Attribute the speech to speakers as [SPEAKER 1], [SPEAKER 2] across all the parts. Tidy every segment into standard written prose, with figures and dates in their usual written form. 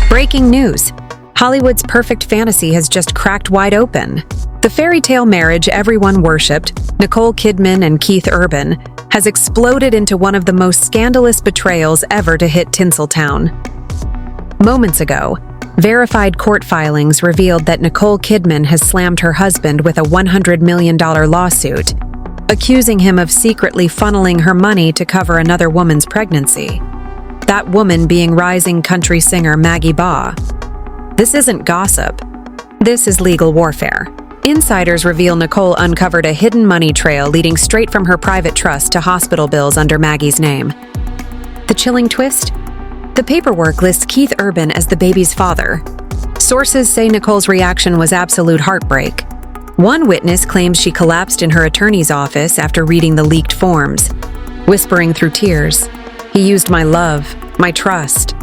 [SPEAKER 1] Breaking news! Hollywood's perfect fantasy has just cracked wide open. The fairy tale marriage everyone worshipped, Nicole Kidman and Keith Urban, has exploded into one of the most scandalous betrayals ever to hit Tinseltown. Moments ago, verified court filings revealed that Nicole Kidman has slammed her husband with a $100 million lawsuit, accusing him of secretly funneling her money to cover another woman's pregnancy. That woman being rising country singer Maggie. This isn't gossip. This is legal warfare. Insiders reveal Nicole uncovered a hidden money trail leading straight from her private trust to hospital bills under Maggie's name. The chilling twist? The paperwork lists Keith Urban as the baby's father. Sources say Nicole's reaction was absolute heartbreak. One witness claims she collapsed in her attorney's office after reading the leaked forms, whispering through tears, "He used my love, my trust,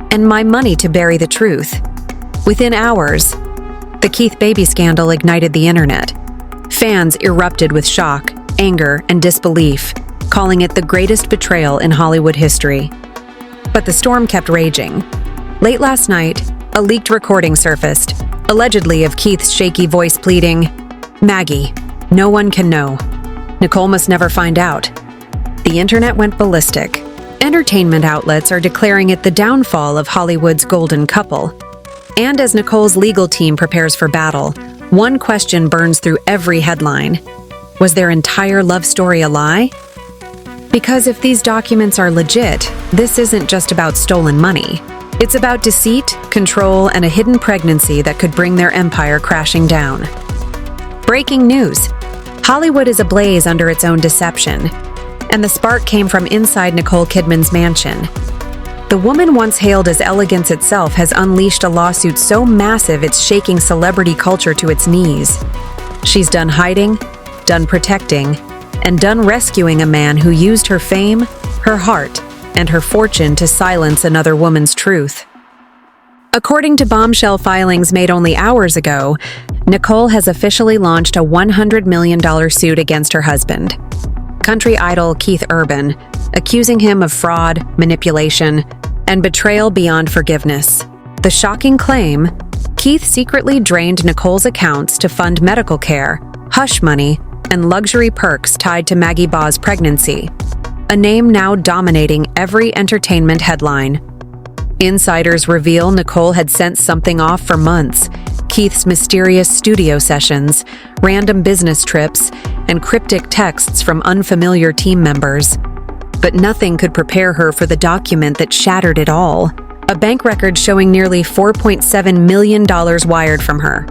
[SPEAKER 1] and my money to bury the truth." Within hours, the Keith baby scandal ignited the internet. Fans erupted with shock, anger, and disbelief, calling it the greatest betrayal in Hollywood history. But the storm kept raging. Late last night, a leaked recording surfaced, allegedly of Keith's shaky voice pleading, "Maggie, no one can know. Nicole must never find out." The internet went ballistic. Entertainment outlets are declaring it the downfall of Hollywood's golden couple. And as Nicole's legal team prepares for battle, one question burns through every headline. Was their entire love story a lie? Because if these documents are legit, this isn't just about stolen money. It's about deceit, control, and a hidden pregnancy that could bring their empire crashing down. Breaking news! Hollywood is ablaze under its own deception, and the spark came from inside Nicole Kidman's mansion. The woman once hailed as elegance itself has unleashed a lawsuit so massive it's shaking celebrity culture to its knees. She's done hiding, done protecting, and done rescuing a man who used her fame, her heart, and her fortune to silence another woman's truth. According to bombshell filings made only hours ago, Nicole has officially launched a $100 million suit against her husband, country idol Keith Urban, accusing him of fraud, manipulation, and betrayal beyond forgiveness. The shocking claim: Keith secretly drained Nicole's accounts to fund medical care, hush money, and luxury perks tied to Maggie Baugh's pregnancy, a name now dominating every entertainment headline. Insiders reveal Nicole had sent something off for months: Keith's mysterious studio sessions, random business trips, and cryptic texts from unfamiliar team members. But nothing could prepare her for the document that shattered it all: a bank record showing nearly $4.7 million wired from her.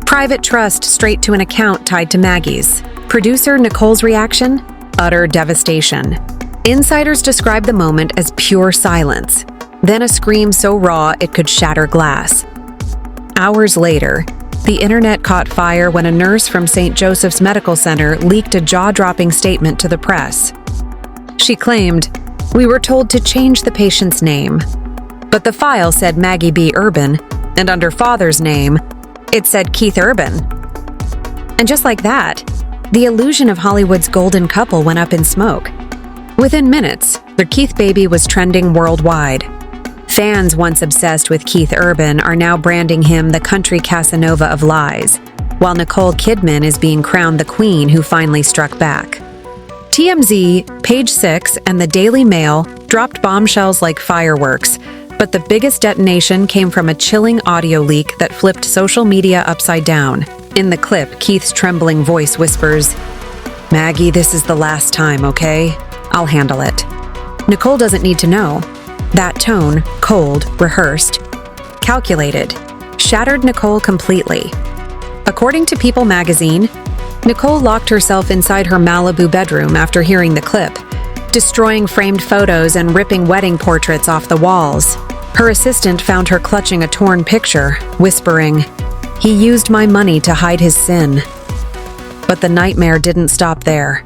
[SPEAKER 1] Private trust straight to an account tied to Maggie's. Producer Nicole's reaction? Utter devastation. Insiders describe the moment as pure silence, then a scream so raw it could shatter glass. Hours later, the internet caught fire when a nurse from St. Joseph's Medical Center leaked a jaw-dropping statement to the press. She claimed, "We were told to change the patient's name." But the file said Maggie B. Urban, and under father's name, it said Keith Urban. And just like that, the illusion of Hollywood's golden couple went up in smoke. Within minutes, the Keith baby was trending worldwide. Fans once obsessed with Keith Urban are now branding him the country Casanova of lies, while Nicole Kidman is being crowned the queen who finally struck back. TMZ, Page 6, and the Daily Mail dropped bombshells like fireworks, but the biggest detonation came from a chilling audio leak that flipped social media upside down. In the clip, Keith's trembling voice whispers, "Maggie, this is the last time, okay? I'll handle it." Nicole doesn't need to know. That tone, cold, rehearsed, calculated, shattered Nicole completely. According to People magazine, Nicole locked herself inside her Malibu bedroom after hearing the clip, destroying framed photos and ripping wedding portraits off the walls. Her assistant found her clutching a torn picture, whispering, "He used my money to hide his sin." But the nightmare didn't stop there.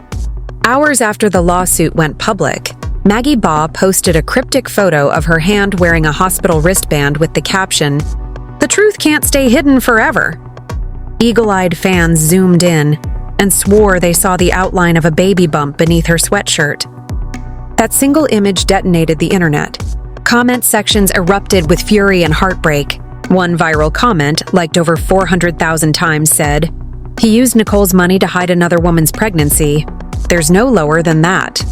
[SPEAKER 1] Hours after the lawsuit went public, Maggie Baugh posted a cryptic photo of her hand wearing a hospital wristband with the caption, "The truth can't stay hidden forever." Eagle-eyed fans zoomed in and swore they saw the outline of a baby bump beneath her sweatshirt. That single image detonated the internet. Comment sections erupted with fury and heartbreak. One viral comment, liked over 400,000 times, said, "He used Nicole's money to hide another woman's pregnancy. There's no lower than that."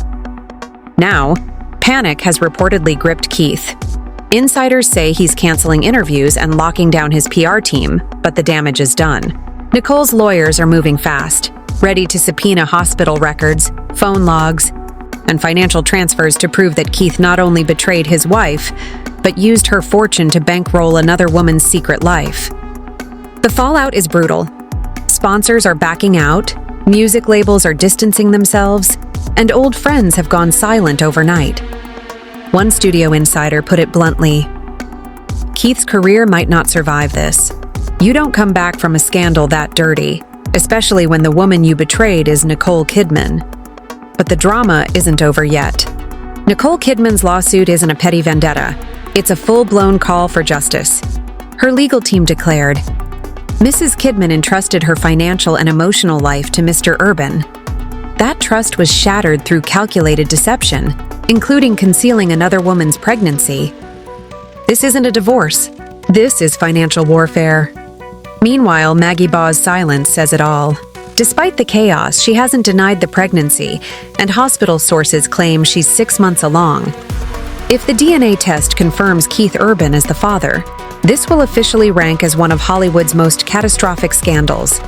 [SPEAKER 1] Now, panic has reportedly gripped Keith. Insiders say he's canceling interviews and locking down his PR team, but the damage is done. Nicole's lawyers are moving fast, ready to subpoena hospital records, phone logs, and financial transfers to prove that Keith not only betrayed his wife, but used her fortune to bankroll another woman's secret life. The fallout is brutal. Sponsors are backing out, music labels are distancing themselves, and old friends have gone silent overnight. One studio insider put it bluntly, "Keith's career might not survive this. You don't come back from a scandal that dirty, especially when the woman you betrayed is Nicole Kidman." But the drama isn't over yet. Nicole Kidman's lawsuit isn't a petty vendetta. It's a full-blown call for justice. Her legal team declared, "Mrs. Kidman entrusted her financial and emotional life to Mr. Urban. That trust was shattered through calculated deception, including concealing another woman's pregnancy. This isn't a divorce. This is financial warfare." Meanwhile, Maggie Baugh's silence says it all. Despite the chaos, she hasn't denied the pregnancy, and hospital sources claim she's 6 months along. If the DNA test confirms Keith Urban as the father, this will officially rank as one of Hollywood's most catastrophic scandals.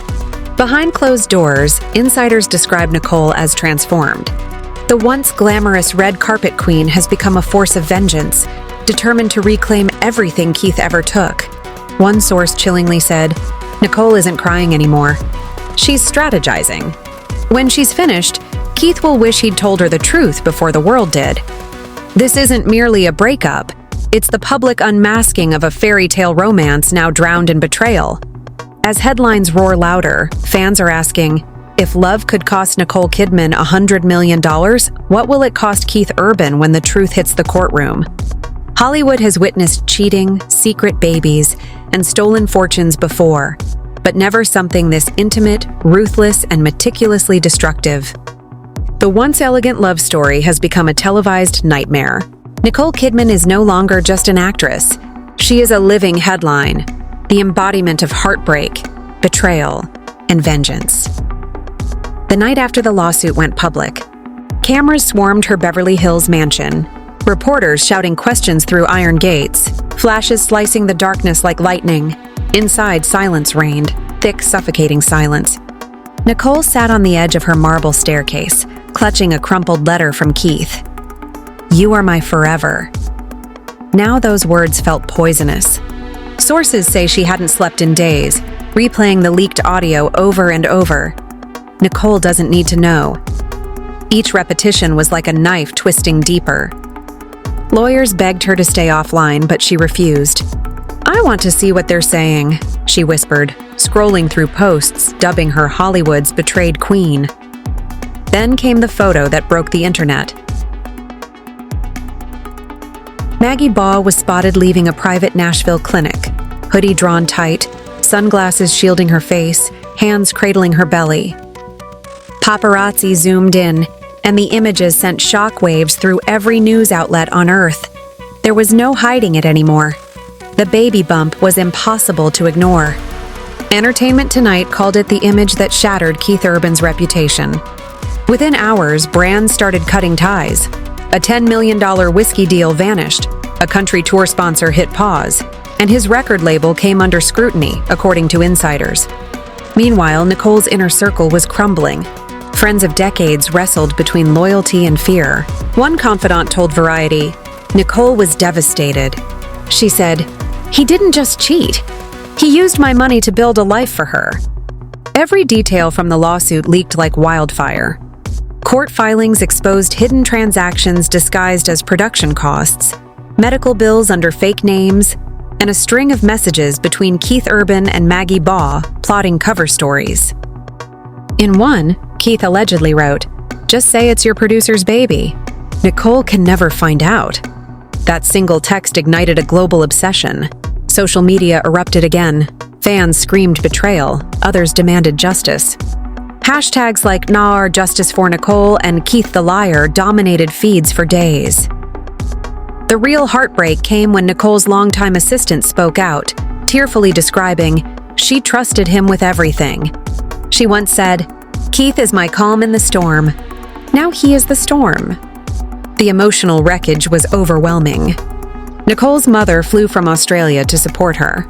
[SPEAKER 1] Behind closed doors, insiders describe Nicole as transformed. The once glamorous red carpet queen has become a force of vengeance, determined to reclaim everything Keith ever took. One source chillingly said, "Nicole isn't crying anymore. She's strategizing. When she's finished, Keith will wish he'd told her the truth before the world did." This isn't merely a breakup. It's the public unmasking of a fairy tale romance now drowned in betrayal. As headlines roar louder, fans are asking, if love could cost Nicole Kidman $100 million, what will it cost Keith Urban when the truth hits the courtroom? Hollywood has witnessed cheating, secret babies, and stolen fortunes before, but never something this intimate, ruthless, and meticulously destructive. The once elegant love story has become a televised nightmare. Nicole Kidman is no longer just an actress. She is a living headline, the embodiment of heartbreak, betrayal, and vengeance. The night after the lawsuit went public, cameras swarmed her Beverly Hills mansion, reporters shouting questions through iron gates, flashes slicing the darkness like lightning. Inside, silence reigned, thick, suffocating silence. Nicole sat on the edge of her marble staircase, clutching a crumpled letter from Keith. "You are my forever." Now those words felt poisonous. Sources say she hadn't slept in days, replaying the leaked audio over and over. Nicole doesn't need to know. Each repetition was like a knife twisting deeper. Lawyers begged her to stay offline, but she refused. "I want to see what they're saying," she whispered, scrolling through posts dubbing her Hollywood's betrayed queen. Then came the photo that broke the internet. Maggie Baugh was spotted leaving a private Nashville clinic, hoodie drawn tight, sunglasses shielding her face, hands cradling her belly. Paparazzi zoomed in, and the images sent shockwaves through every news outlet on Earth. There was no hiding it anymore. The baby bump was impossible to ignore. Entertainment Tonight called it the image that shattered Keith Urban's reputation. Within hours, brands started cutting ties. A $10 million whiskey deal vanished, a country tour sponsor hit pause, and his record label came under scrutiny, according to insiders. Meanwhile, Nicole's inner circle was crumbling. Friends of decades wrestled between loyalty and fear. One confidant told Variety, "Nicole was devastated." She said, "He didn't just cheat. He used my money to build a life for her." Every detail from the lawsuit leaked like wildfire. Court filings exposed hidden transactions disguised as production costs, medical bills under fake names, and a string of messages between Keith Urban and Maggie Baugh plotting cover stories. In one, Keith allegedly wrote, "Just say it's your producer's baby. Nicole can never find out." That single text ignited a global obsession. Social media erupted again. Fans screamed betrayal, others demanded justice. Hashtags like "Justice for Nicole" and "Keith the Liar" dominated feeds for days. The real heartbreak came when Nicole's longtime assistant spoke out, tearfully describing she trusted him with everything. She once said, "Keith is my calm in the storm. Now he is the storm." The emotional wreckage was overwhelming. Nicole's mother flew from Australia to support her.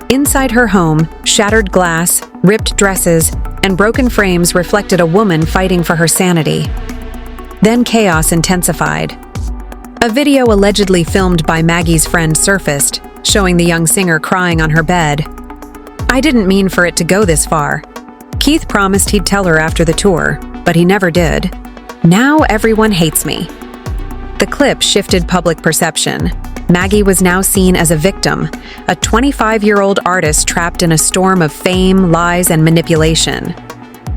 [SPEAKER 1] Inside her home, shattered glass, ripped dresses, and broken frames reflected a woman fighting for her sanity. Then chaos intensified. A video allegedly filmed by Maggie's friend surfaced, showing the young singer crying on her bed. "I didn't mean for it to go this far. Keith promised he'd tell her after the tour, but he never did. Now everyone hates me." The clip shifted public perception. Maggie was now seen as a victim, a 25-year-old artist trapped in a storm of fame, lies, and manipulation.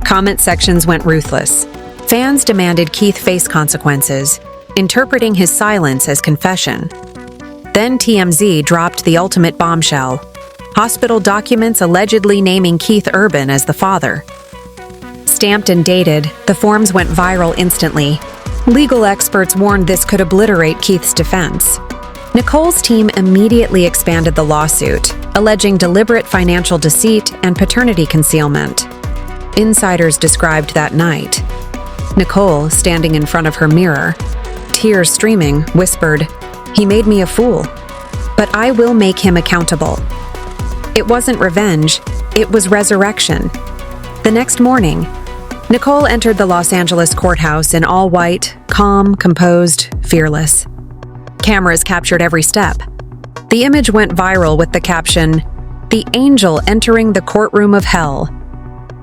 [SPEAKER 1] Comment sections went ruthless. Fans demanded Keith face consequences, interpreting his silence as confession. Then TMZ dropped the ultimate bombshell: hospital documents allegedly naming Keith Urban as the father. Stamped and dated, the forms went viral instantly. Legal experts warned this could obliterate Keith's defense. Nicole's team immediately expanded the lawsuit, alleging deliberate financial deceit and paternity concealment. Insiders described that night. Nicole, standing in front of her mirror, tears streaming, whispered, "He made me a fool, but I will make him accountable." It wasn't revenge, it was resurrection. The next morning, Nicole entered the Los Angeles courthouse in all white, calm, composed, fearless. Cameras captured every step. The image went viral with the caption, "The angel entering the courtroom of hell."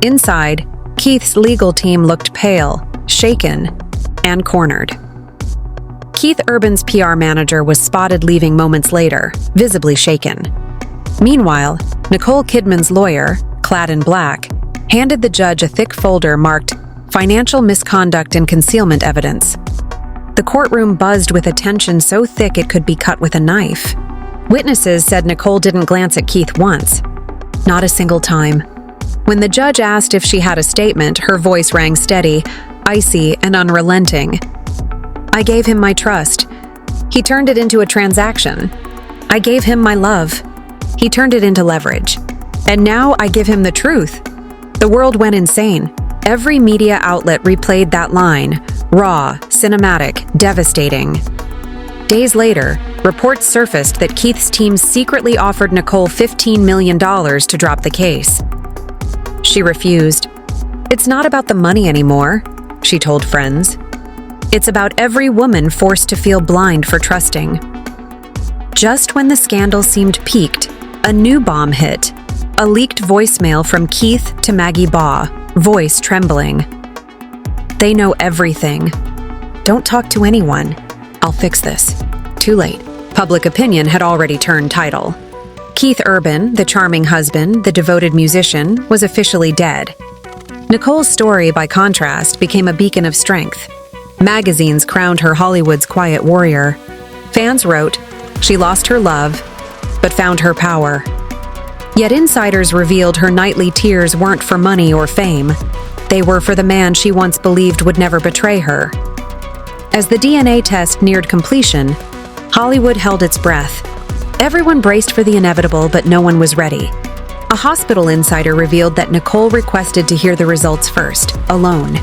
[SPEAKER 1] Inside, Keith's legal team looked pale, shaken, and cornered. Keith Urban's PR manager was spotted leaving moments later, visibly shaken. Meanwhile, Nicole Kidman's lawyer, clad in black, handed the judge a thick folder marked "Financial Misconduct and Concealment Evidence." The courtroom buzzed with attention so thick it could be cut with a knife. Witnesses said Nicole didn't glance at Keith once. Not a single time. When the judge asked if she had a statement, her voice rang steady, icy, and unrelenting. "I gave him my trust. He turned it into a transaction. I gave him my love. He turned it into leverage. And now I give him the truth." The world went insane. Every media outlet replayed that line, raw, cinematic, devastating. Days later, reports surfaced that Keith's team secretly offered Nicole $15 million to drop the case. She refused. "It's not about the money anymore," she told friends. "It's about every woman forced to feel blind for trusting." Just when the scandal seemed peaked, a new bomb hit. A leaked voicemail from Keith to Maggie Baugh, voice trembling. "They know everything. Don't talk to anyone. I'll fix this." Too late. Public opinion had already turned tidal. Keith Urban, the charming husband, the devoted musician, was officially dead. Nicole's story, by contrast, became a beacon of strength. Magazines crowned her Hollywood's quiet warrior. Fans wrote, "She lost her love, but found her power." Yet insiders revealed her nightly tears weren't for money or fame. They were for the man she once believed would never betray her. As the DNA test neared completion, Hollywood held its breath. Everyone braced for the inevitable, but no one was ready. A hospital insider revealed that Nicole requested to hear the results first, alone.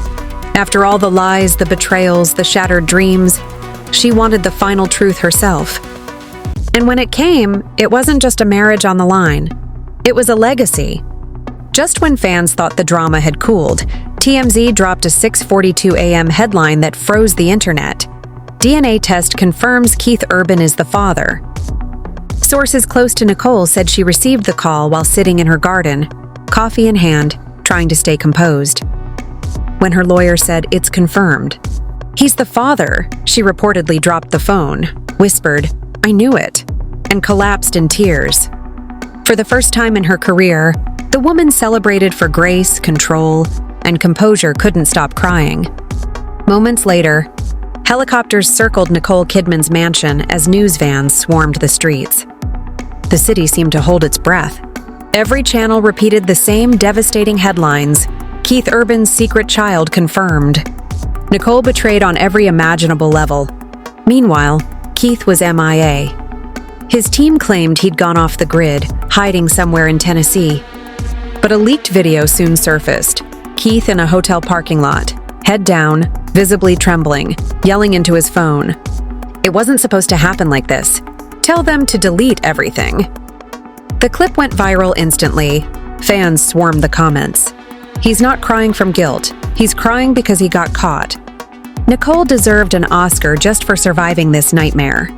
[SPEAKER 1] After all the lies, the betrayals, the shattered dreams, she wanted the final truth herself. And when it came, it wasn't just a marriage on the line. It was a legacy. Just when fans thought the drama had cooled, TMZ dropped a 6:42 a.m. headline that froze the internet. DNA test confirms Keith Urban is the father. Sources close to Nicole said she received the call while sitting in her garden, coffee in hand, trying to stay composed. When her lawyer said, "It's confirmed," "He's the father," she reportedly dropped the phone, whispered, "I knew it," and collapsed in tears. For the first time in her career, the woman celebrated for grace, control, and composure couldn't stop crying. Moments later, helicopters circled Nicole Kidman's mansion as news vans swarmed the streets. The city seemed to hold its breath. Every channel repeated the same devastating headlines: "Keith Urban's secret child confirmed." Nicole betrayed on every imaginable level. Meanwhile, Keith was MIA. His team claimed he'd gone off the grid, hiding somewhere in Tennessee. But a leaked video soon surfaced. Keith in a hotel parking lot, head down, visibly trembling, yelling into his phone. "It wasn't supposed to happen like this. Tell them to delete everything." The clip went viral instantly. Fans swarmed the comments. "He's not crying from guilt. He's crying because he got caught." Nicole deserved an Oscar just for surviving this nightmare.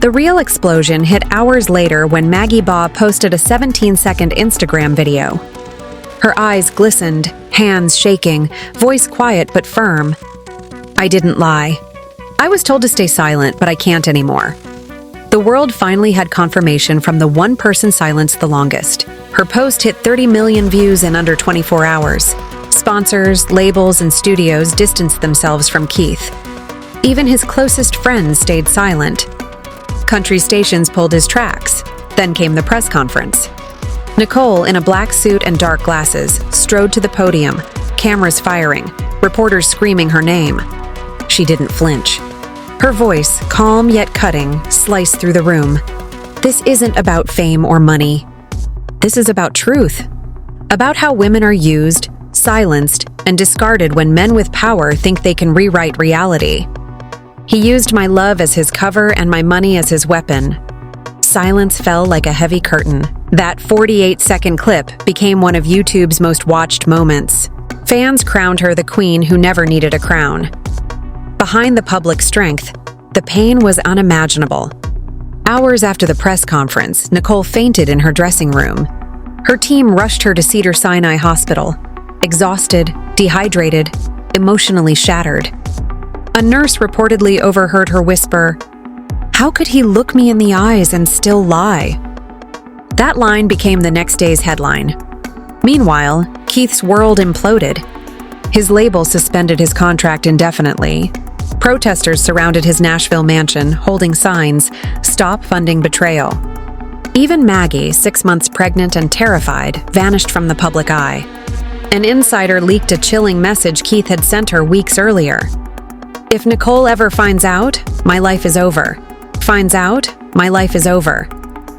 [SPEAKER 1] The real explosion hit hours later when Maggie posted a 17-second Instagram video. Her eyes glistened, hands shaking, voice quiet but firm. "I didn't lie. I was told to stay silent, but I can't anymore." The world finally had confirmation from the one person silenced the longest. Her post hit 30 million views in under 24 hours. Sponsors, labels, and studios distanced themselves from Keith. Even his closest friends stayed silent. Country stations pulled his tracks. Then came the press conference. Nicole, in a black suit and dark glasses, strode to the podium, cameras firing, reporters screaming her name. She didn't flinch. Her voice, calm yet cutting, sliced through the room. "This isn't about fame or money. This is about truth. About how women are used, silenced, and discarded when men with power think they can rewrite reality. He used my love as his cover and my money as his weapon." Silence fell like a heavy curtain. That 48-second clip became one of YouTube's most watched moments. Fans crowned her the queen who never needed a crown. Behind the public strength, the pain was unimaginable. Hours after the press conference, Nicole fainted in her dressing room. Her team rushed her to Cedars-Sinai Hospital, exhausted, dehydrated, emotionally shattered. A nurse reportedly overheard her whisper, "How could he look me in the eyes and still lie?" That line became the next day's headline. Meanwhile, Keith's world imploded. His label suspended his contract indefinitely. Protesters surrounded his Nashville mansion, holding signs, "Stop funding betrayal." Even Maggie, 6 months pregnant and terrified, vanished from the public eye. An insider leaked a chilling message Keith had sent her weeks earlier. "If Nicole ever finds out, my life is over. Finds out, my life is over."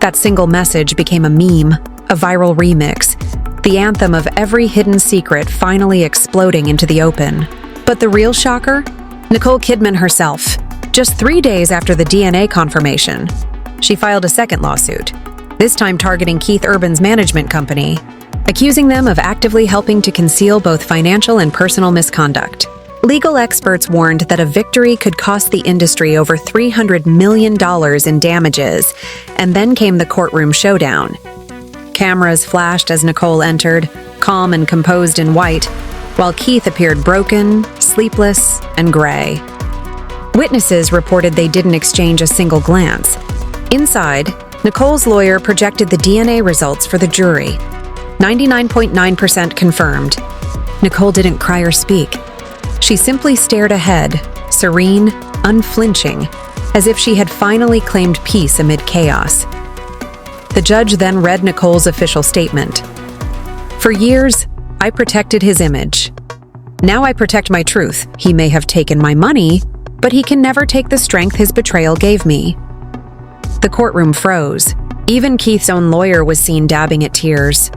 [SPEAKER 1] That single message became a meme, a viral remix, the anthem of every hidden secret finally exploding into the open. But the real shocker? Nicole Kidman herself. Just 3 days after the DNA confirmation, she filed a second lawsuit, this time targeting Keith Urban's management company, accusing them of actively helping to conceal both financial and personal misconduct. Legal experts warned that a victory could cost the industry over $300 million in damages, and then came the courtroom showdown. Cameras flashed as Nicole entered, calm and composed in white, while Keith appeared broken, sleepless, and gray. Witnesses reported they didn't exchange a single glance. Inside, Nicole's lawyer projected the DNA results for the jury. 99.9% confirmed. Nicole didn't cry or speak. She simply stared ahead, serene, unflinching, as if she had finally claimed peace amid chaos. The judge then read Nicole's official statement. "For years, I protected his image. Now I protect my truth. He may have taken my money, but he can never take the strength his betrayal gave me." The courtroom froze. Even Keith's own lawyer was seen dabbing at tears.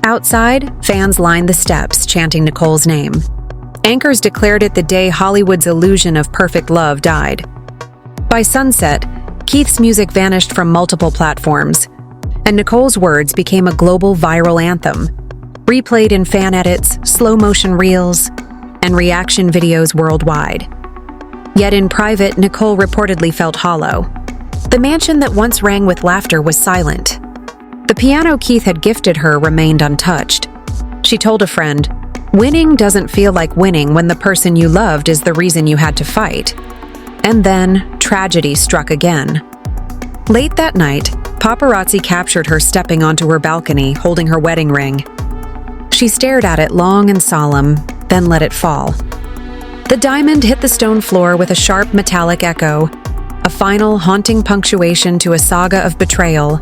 [SPEAKER 1] Outside, fans lined the steps, chanting Nicole's name. Anchors declared it the day Hollywood's illusion of perfect love died. By sunset, Keith's music vanished from multiple platforms, and Nicole's words became a global viral anthem, replayed in fan edits, slow-motion reels, and reaction videos worldwide. Yet in private, Nicole reportedly felt hollow. The mansion that once rang with laughter was silent. The piano Keith had gifted her remained untouched. She told a friend, "Winning doesn't feel like winning when the person you loved is the reason you had to fight." And then, tragedy struck again. Late that night, paparazzi captured her stepping onto her balcony, holding her wedding ring. She stared at it long and solemn, then let it fall. The diamond hit the stone floor with a sharp metallic echo, a final haunting punctuation to a saga of betrayal.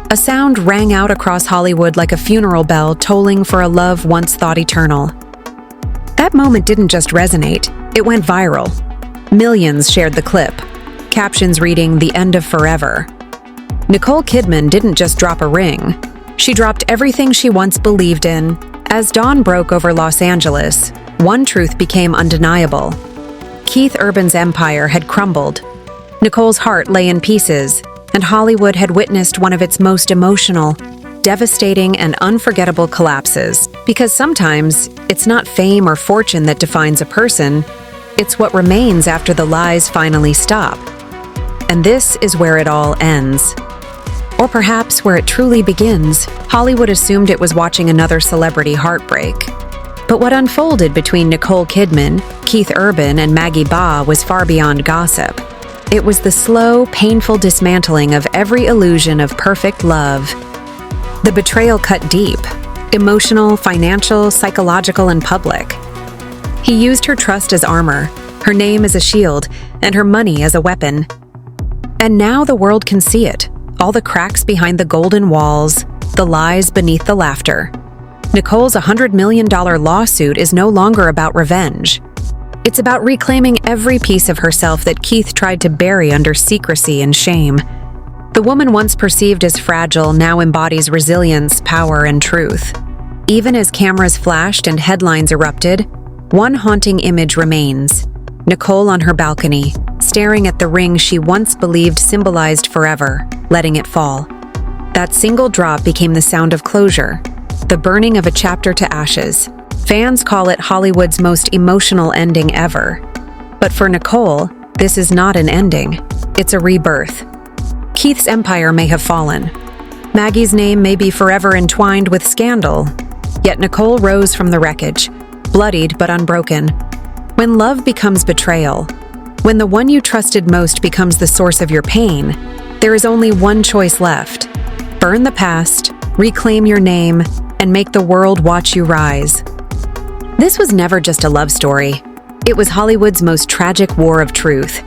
[SPEAKER 1] A sound rang out across Hollywood like a funeral bell tolling for a love once thought eternal. That moment didn't just resonate, it went viral. Millions shared the clip. captions reading "The End of Forever." Nicole Kidman didn't just drop a ring. She dropped everything she once believed in. As dawn broke over Los Angeles, one truth became undeniable. Keith Urban's empire had crumbled. Nicole's heart lay in pieces, and Hollywood had witnessed one of its most emotional, devastating, and unforgettable collapses. Because sometimes, it's not fame or fortune that defines a person, it's what remains after the lies finally stop. And this is where it all ends. Or perhaps where it truly begins. Hollywood assumed it was watching another celebrity heartbreak. But what unfolded between Nicole Kidman, Keith Urban, and Maggie was far beyond gossip. It was the slow, painful dismantling of every illusion of perfect love. The betrayal cut deep: emotional, financial, psychological, and public. He used her trust as armor, her name as a shield, and her money as a weapon. And now the world can see it. All the cracks behind the golden walls, the lies beneath the laughter. Nicole's $100 million lawsuit is no longer about revenge. It's about reclaiming every piece of herself that Keith tried to bury under secrecy and shame. The woman once perceived as fragile now embodies resilience, power, and truth. Even as cameras flashed and headlines erupted, one haunting image remains: Nicole on her balcony, staring at the ring she once believed symbolized forever, letting it fall. That single drop became the sound of closure, the burning of a chapter to ashes. Fans call it Hollywood's most emotional ending ever. But for Nicole, this is not an ending. It's a rebirth. Keith's empire may have fallen. Maggie's name may be forever entwined with scandal. Yet Nicole rose from the wreckage, bloodied but unbroken. When love becomes betrayal, when the one you trusted most becomes the source of your pain, there is only one choice left: burn the past, reclaim your name, and make the world watch you rise. This was never just a love story. It was Hollywood's most tragic war of truth.